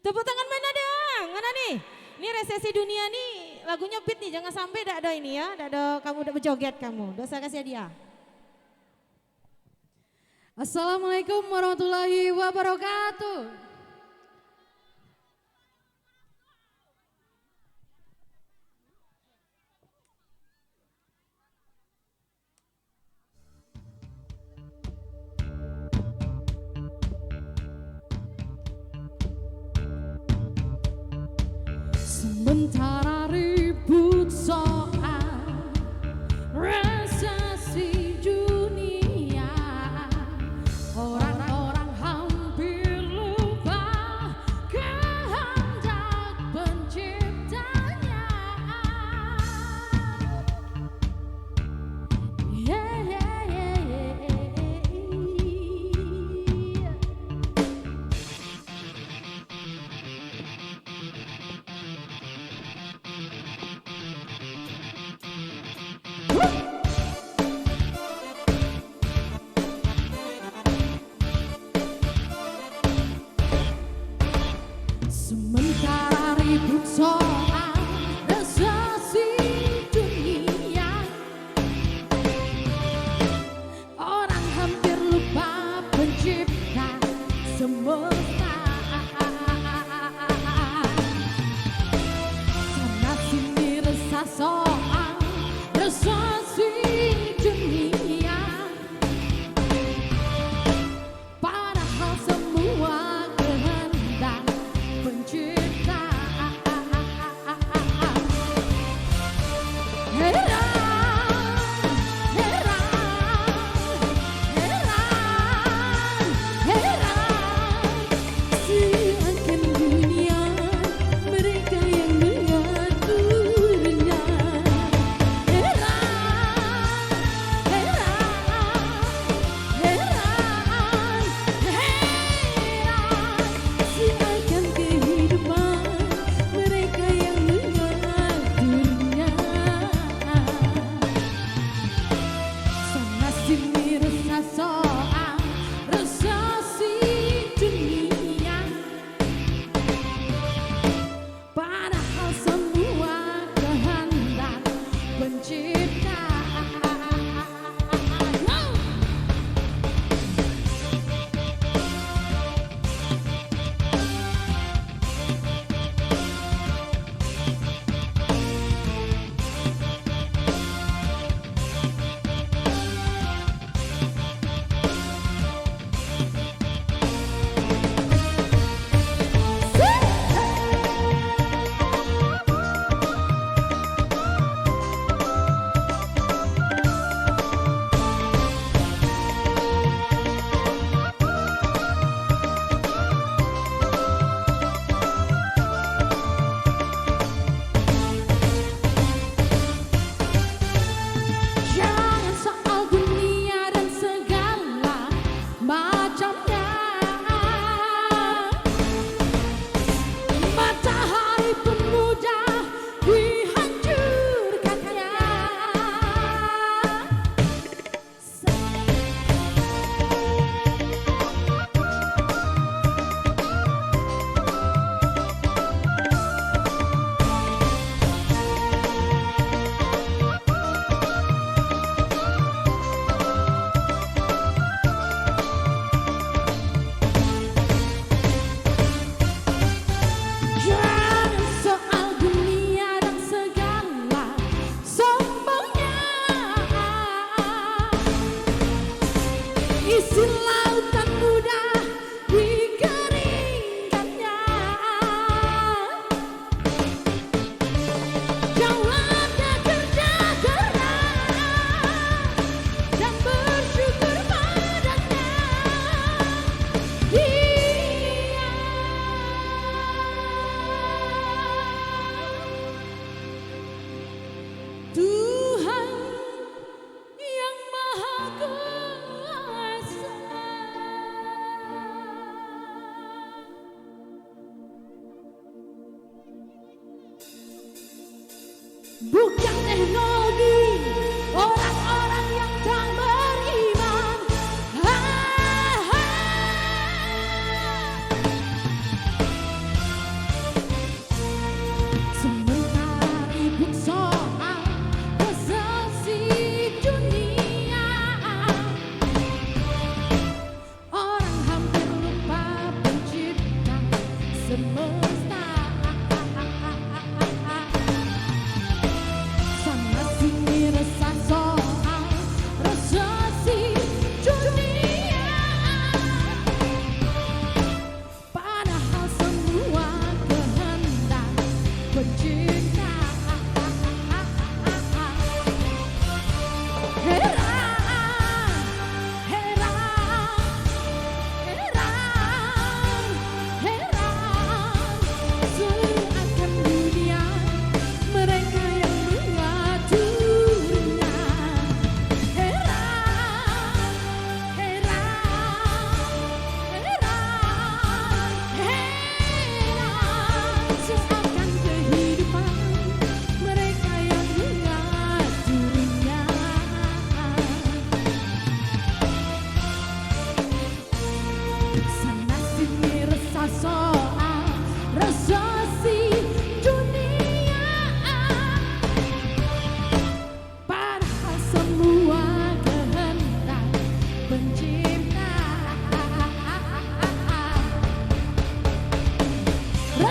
Tepuk tangan mana dong? Mana nih? Ini resesi dunia nih, lagunya beat nih, jangan sampai tidak ada ini ya, tidak ada kamu udah berjoget kamu. Dosa kasih dia. Assalamualaikum warahmatullahi wabarakatuh. Sementara ribut soal resesi dunia, orang-orang hampir lupa kehendak penciptanya. Yeah, yeah, yeah, yeah. Sementara ribut soal resesi dunia, orang hampir lupa pencipta semesta. Sana sini resah soal resesi dunia, padahal semua kehendak pencipta. Heran, heran, heran, heran, siapkan dunia mereka yang mengaturnya. Heran, heran, heran, heran, siapkan kehidupan mereka yang mengaturnya. Sana sini resah soal resesi dunia, padahal semua kehendak pencipta. Jangan soal dunia dan segala macamnya. Matahari pun mudah dihancurkannya. Jangan soal dunia dan segala sombongnya. Isi lautan mudah dikeringkannya. Jawabnya kerja keras dan bersyukur padanya. Tuhan yang Maha Kuasa, bukan teknologi orang-orang yang tak beriman.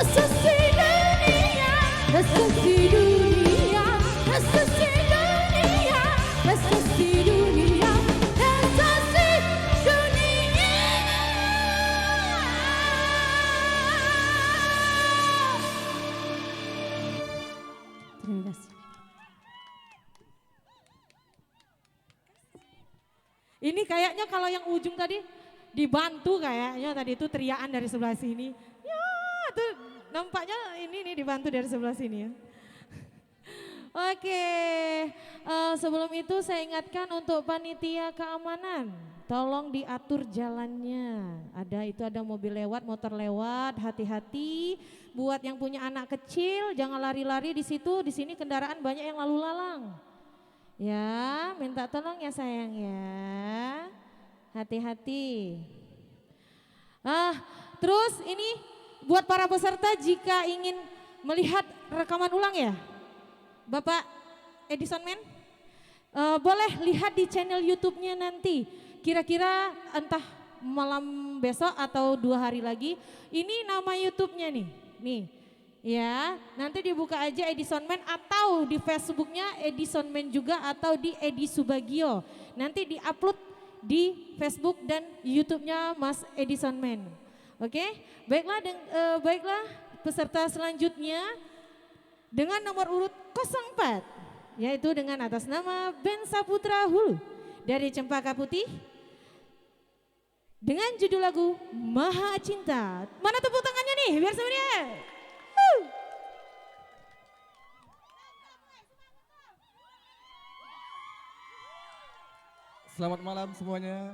Sensasi dunia, sensasi dunia, sensasi dunia, sensasi dunia, sensasi dunia. Terima kasih. Ini kayaknya kalau yang ujung tadi dibantu kayaknya tadi itu teriakan dari sebelah sini. Ya, itu nampaknya ini nih dibantu dari sebelah sini ya. Oke, sebelum itu saya ingatkan untuk panitia keamanan, tolong diatur jalannya. Ada mobil lewat, motor lewat, hati-hati. Buat yang punya anak kecil, jangan lari-lari di situ. Di sini kendaraan banyak yang lalu lalang. Ya, minta tolong ya sayang ya. Hati-hati. Terus ini buat para peserta jika ingin melihat rekaman ulang ya, Bapak Edison Man, boleh lihat di channel YouTube-nya nanti. Kira-kira entah malam besok atau 2 hari lagi. Ini nama YouTube-nya nih. Ya, nanti dibuka aja Edison Man atau di Facebook-nya Edison Man juga atau di Edi Subagio. Nanti diupload di Facebook dan YouTube-nya Mas Edison Man. Oke, baiklah peserta selanjutnya dengan nomor urut 04, yaitu dengan atas nama Ben Saputra Hulu dari Cempaka Putih dengan judul lagu Maha Cinta. Mana tepuk tangannya nih biar semuanya. Selamat malam semuanya.